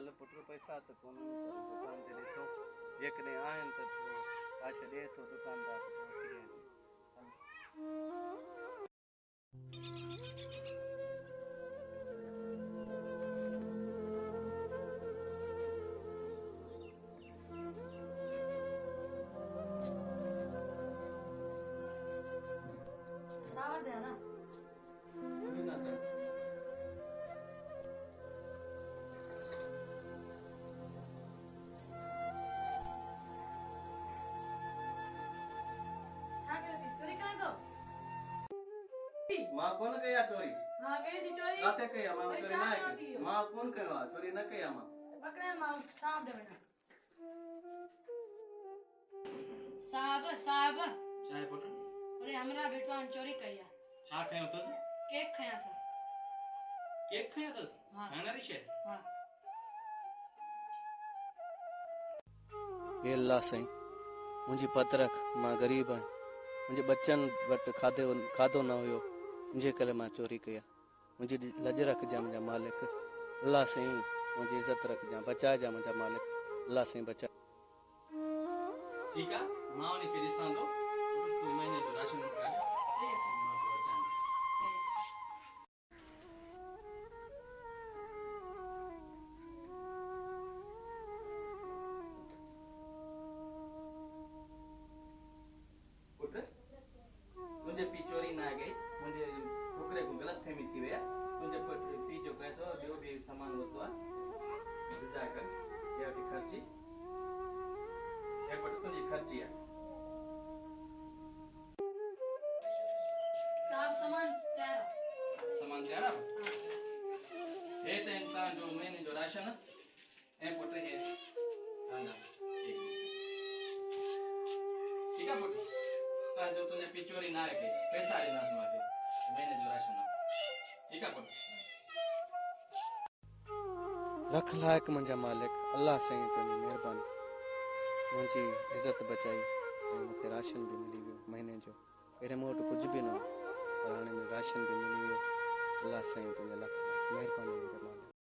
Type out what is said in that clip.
हल पुट पैसा तो कोन दुकान ते ॾिसो जेकॾहिं आहिनि त काश ॾिए थो दुकानदार त वठी ॾियनि। सावर दे ना ना सर चोरी कर दो मां कोन कया चोरी हां कही थी चोरी काथे कया मां चोरी ना परेशान कई होती हो। मां कोन कयो आहे चोरी न कया मां पकड़े मां सांप दे बेटा साहब साहब छा आहे पुट अरे हमरा बेटवा चोरी कया छा खयो अथसि केक खया था केक खयो अथसि हाँ। खाइण वारी शइ हां हे अल्लाह साईं मुंहिंजी पत रख मां ग़रीब आहियां मुंहिंजे बच्चनि वटि खाधो न हुयो मुंहिंजे करे मां चोरी कया मुंहिंजी लज रखजांइ मुंहिंजा मालिक अल्लाह साईं मुंहिंजी इज़त रखजांइ बचाइजांइ मुंहिंजा मालिक अल्लाह साईं बचा ठीकु आहे मां उनखे ॾिसां थो तूं महीने जो राशन मोकिलाए सही है मां पोइ अचां थो। पुट तुंहिंजे पीउ चोरी न कई मुंहिंजे छोकिरे को ग़लतफ़हमी थी वई आहे तुंहिंजे पीउ जो पैसो ॿियो बि सामान वरितो आहे इंतज़ार कर हे वठी ख़र्ची हे पुट तुंहिंजी ख़र्ची आहे साहब सामान तैयार है। सामान तैयार आहे हे त इंसान जो महीने जो राशन ऐं पुट हे खाना ठीकु आहे पुट तव्हांजो तुंहिंजे पीउ चोरी न कई पैसा ॾींदासीं मूंखे महीने जो राशन ठीकु आहे पुट लख लाइक़ मुंहिंजा मालिक अल्लाह साईं तुंहिंजी महिरबानी मुंहिंजी इज़त बचाई ऐं मूंखे राशन बि मिली वियो महीने जो पहिरें मूं वटि कुझु बि न हो पर हाणे राशन बि मिली वियो अल्लाह साईं तुंहिंजा लख लाइक़ महिरबानी मुंहिंजा मालिक